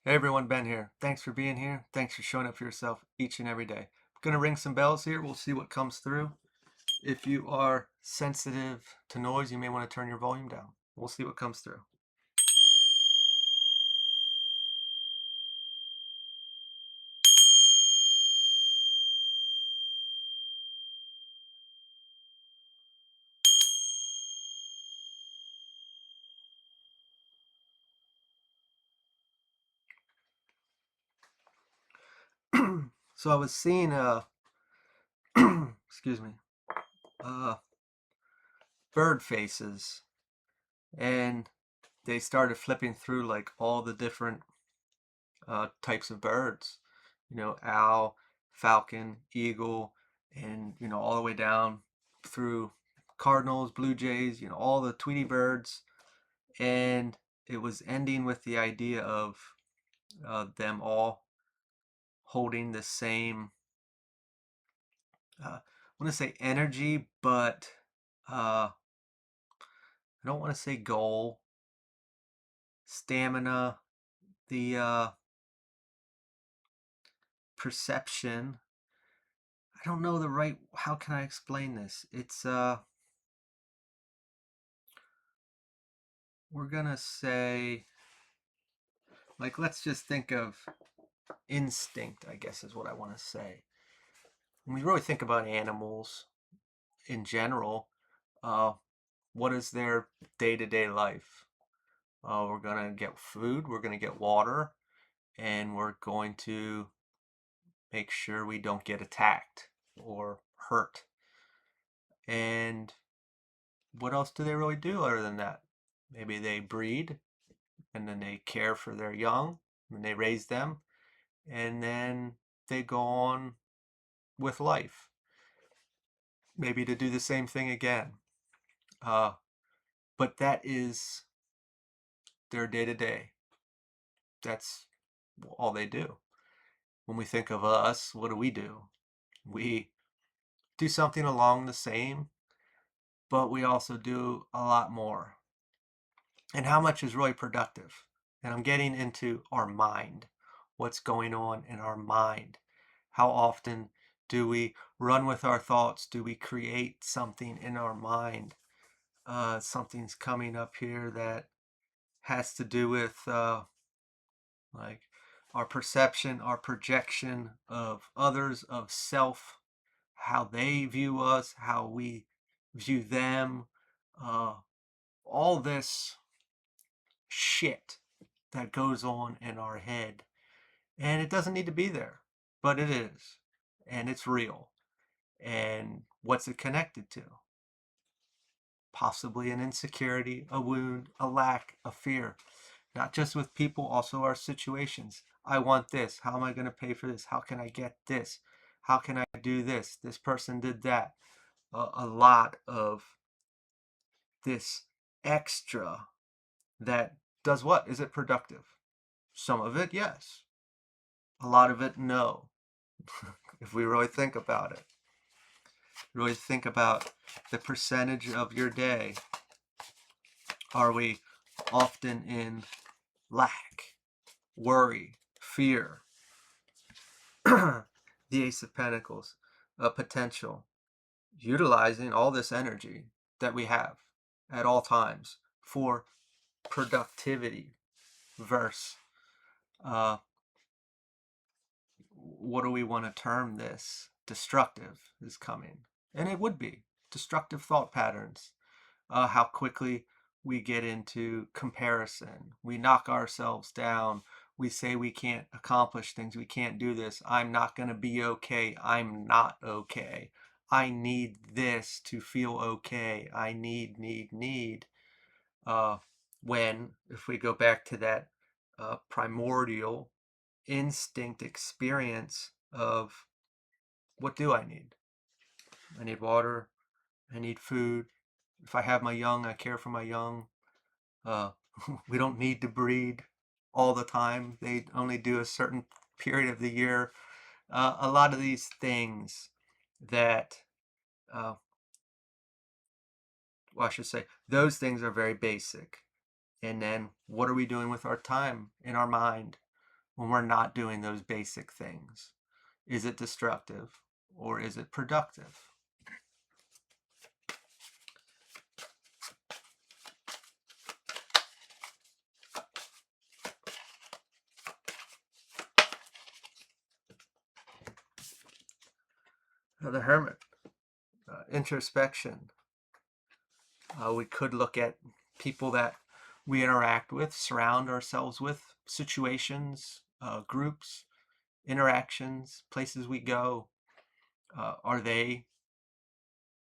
Hey everyone, Ben here. Thanks for being here. Thanks for showing up for yourself each and every day. I'm going to ring some bells here. We'll see what comes through. If you are sensitive to noise, you may want to turn your volume down. We'll see what comes through. So I was seeing excuse me, uh bird faces, and they started flipping through like all the different types of birds. Owl, falcon, eagle, and all the way down through cardinals, blue jays, all the Tweety birds. And it was ending with the idea of them all holding the same, I want to say energy, but I don't want to say goal, stamina, the perception. I don't know the right, how can I explain this? We're gonna say, like, let's just think of instinct, I guess is what I want to say. When we really think about animals in general, uh, what is their day-to-day life? We're gonna get food, we're gonna get water, and we're going to make sure we don't get attacked or hurt. And what else do they really do other than that? Maybe they breed, and then they care for their young, and they raise them, and then they go on with life, maybe to do the same thing again. Uh, but that is their day to day. That's all they do. When we think of us, what do? We do something along the same, but we also do a lot more. And how much is really productive? And I'm getting into our mind, what's going on in our mind. How often do we run with our thoughts? Do we create something in our mind? Something's coming up here that has to do with like our perception, our projection of others, of self, how they view us, how we view them, uh, all this shit that goes on in our head. And it doesn't need to be there, but it is. And it's real. And what's it connected to? Possibly an insecurity, a wound, a lack, a fear. Not just with people, also our situations. I want this. How am I going to pay for this? How can I get this? How can I do this? This person did that. A lot of this extra that does what? Is it productive? Some of it, yes. A lot of it, no. If we really think about it, really think about the percentage of your day. Are we often in lack, worry, fear? The Ace of Pentacles, a potential, utilizing all this energy that we have at all times for productivity versus what do we want to term this? Destructive is coming. And it would be destructive thought patterns. How quickly we get into comparison. We knock ourselves down. We say we can't accomplish things. We can't do this. I'm not going to be okay. I'm not okay. I need this to feel okay. I need. Uh, when, if we go back to that primordial instinct experience of what do I need? I need water. I need food. If I have my young, I care for my young. Uh, we don't need to breed all the time. They only do a certain period of the year. A lot of these things that, well, I should say, those things are very basic. And then what are we doing with our time in our mind? when we're not doing those basic things? Is it destructive or is it productive? The Hermit, introspection. We could look at people that we interact with, surround ourselves with, situations, groups, interactions, places we go. Are they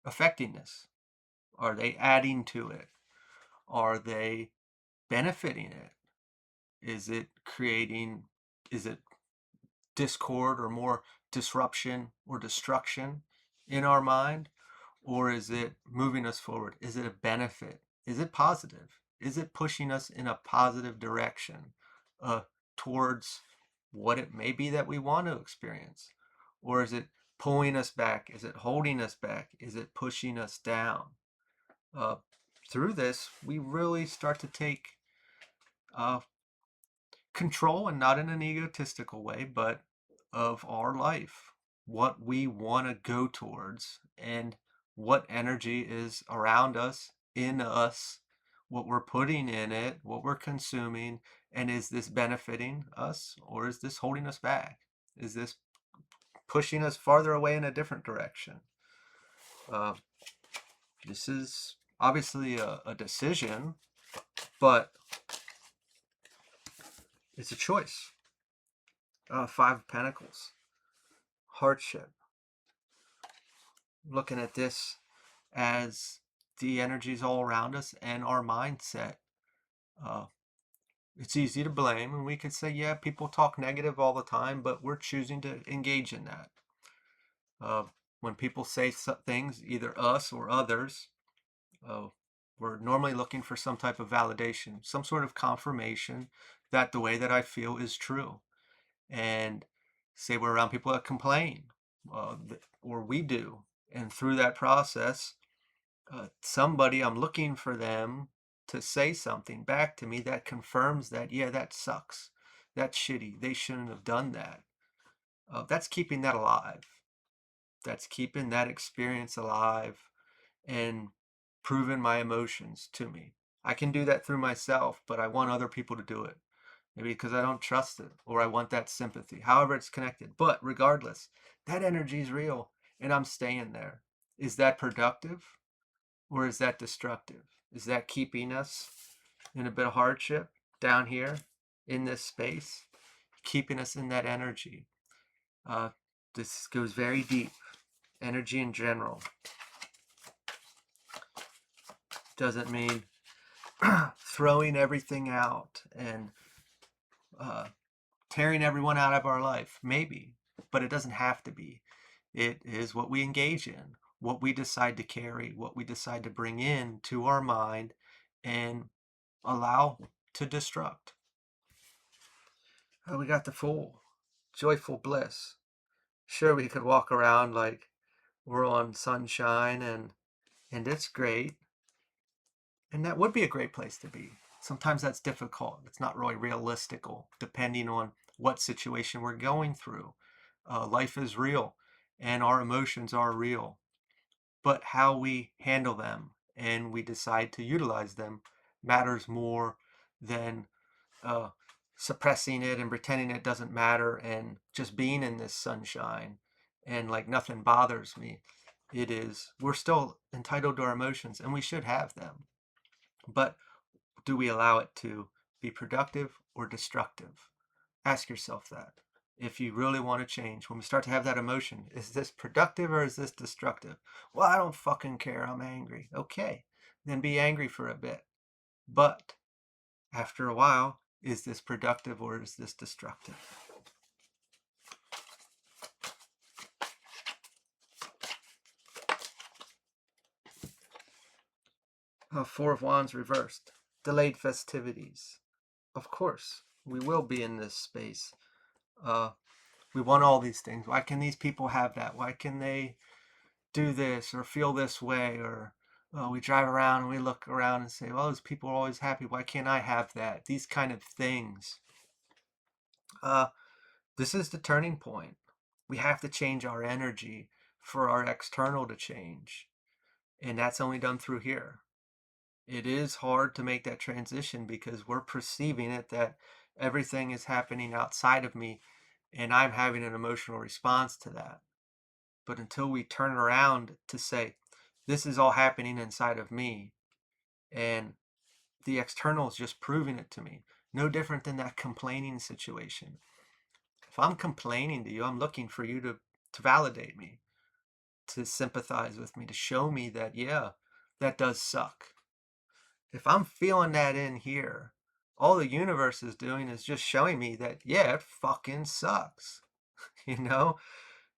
affecting us? Are they adding to it? Are they benefiting it? Is it creating, is it discord or more disruption or destruction in our mind? Or is it moving us forward? Is it a benefit? Is it positive? Is it pushing us in a positive direction towards what it may be that we want to experience? Or is it pulling us back? Is it holding us back? Is it pushing us down? Through this, we really start to take control, and not in an egotistical way, but of our life, what we want to go towards, and what energy is around us, in us, what we're putting in it, what we're consuming, and is this benefiting us or is this holding us back? Is this pushing us farther away in a different direction? This is obviously a decision, but it's a choice. Five of Pentacles, hardship. Looking at this as the energies all around us and our mindset. It's easy to blame, and we could say, yeah, people talk negative all the time, but we're choosing to engage in that. When people say things, either us or others, we're normally looking for some type of validation, some sort of confirmation that the way that I feel is true. And say we're around people that complain, or we do. And through that process, somebody, I'm looking for them to say something back to me that confirms that, yeah, that sucks. That's shitty. They shouldn't have done that. That's keeping that alive. That's keeping that experience alive and proving my emotions to me. I can do that through myself, but I want other people to do it. Maybe because I don't trust it, or I want that sympathy. However, it's connected. But regardless, that energy is real, and I'm staying there. Is that productive, or is that destructive? Is that keeping us in a bit of hardship down here in this space, keeping us in that energy? This goes very deep. Energy in general doesn't mean throwing everything out and tearing everyone out of our life. Maybe, but it doesn't have to be. It is what we engage in, what we decide to carry, what we decide to bring in to our mind and allow to destruct. We got the Fool, joyful bliss. Sure, we could walk around like we're on sunshine and it's great. And that would be a great place to be. Sometimes that's difficult. It's not really realistical, depending on what situation we're going through. Life is real and our emotions are real. But how we handle them and we decide to utilize them matters more than suppressing it and pretending it doesn't matter and just being in this sunshine and like nothing bothers me. It is, we're still entitled to our emotions and we should have them. But do we allow it to be productive or destructive? Ask yourself that. If you really want to change, when we start to have that emotion, is this productive or is this destructive? Well, I don't fucking care. I'm angry. Okay, then be angry for a bit. But after a while, is this productive or is this destructive? Four of Wands reversed. Delayed festivities. Of course, we will be in this space. We want all these things. Why can these people have that? Why can they do this or feel this way? Or we drive around and we look around and say, well, those people are always happy. Why can't I have that? These kind of things. Uh, this is the turning point. We have to change our energy for our external to change. And that's only done through here. It is hard to make that transition because we're perceiving it that everything is happening outside of me and I'm having an emotional response to that. But until we turn around to say, this is all happening inside of me and the external is just proving it to me, no different than that complaining situation. If I'm complaining to you, I'm looking for you to validate me, to sympathize with me, to show me that, yeah, that does suck. If I'm feeling that in here, all the universe is doing is just showing me that, yeah, it fucking sucks, you know?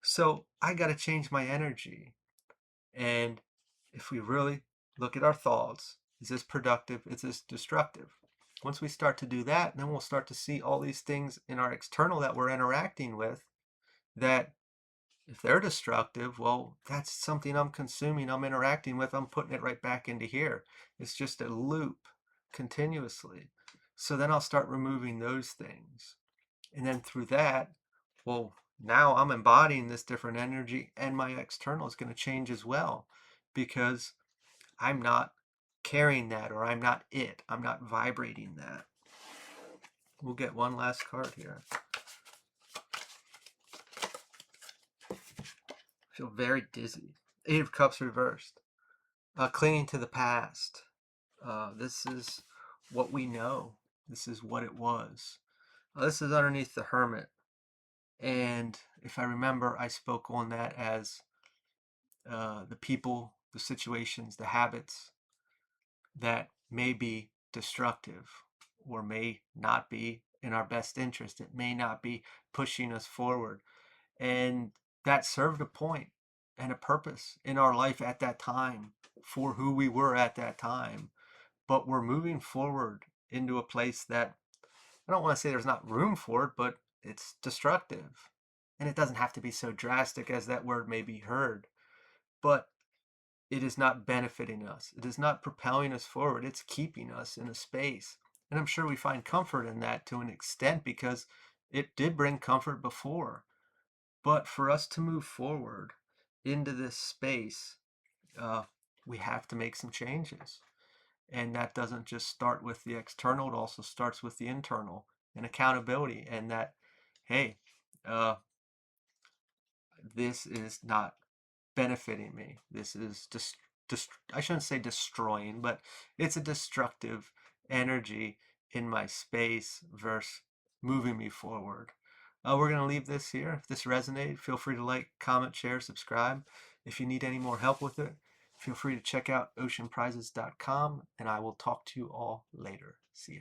So I got to change my energy. And if we really look at our thoughts, is this productive? Is this destructive? Once we start to do that, then we'll start to see all these things in our external that we're interacting with that if they're destructive, well, that's something I'm consuming, I'm interacting with, I'm putting it right back into here. It's just a loop continuously. So then I'll start removing those things. And then through that, well, now I'm embodying this different energy and my external is going to change as well because I'm not carrying that or I'm not it. I'm not vibrating that. We'll get one last card here. I feel very dizzy. Eight of Cups reversed. Clinging to the past. This is what we know. This is what it was. This is underneath the Hermit. And if I remember, I spoke on that as the people, the situations, the habits that may be destructive or may not be in our best interest. It may not be pushing us forward. And that served a point and a purpose in our life at that time for who we were at that time. But we're moving forward into a place that I don't want to say there's not room for it, but it's destructive. And it doesn't have to be so drastic as that word may be heard. But it is not benefiting us. It is not propelling us forward. It's keeping us in a space. And I'm sure we find comfort in that to an extent because it did bring comfort before. But for us to move forward into this space, uh, we have to make some changes. And that doesn't just start with the external, it also starts with the internal and accountability. And that, hey, uh, this is not benefiting me. This is just, I shouldn't say destroying, but it's a destructive energy in my space versus moving me forward. We're going to leave this here. If this resonated, feel free to like, comment, share, subscribe. If you need any more help with it, feel free to check out oceanprizes.com, and I will talk to you all later. See ya.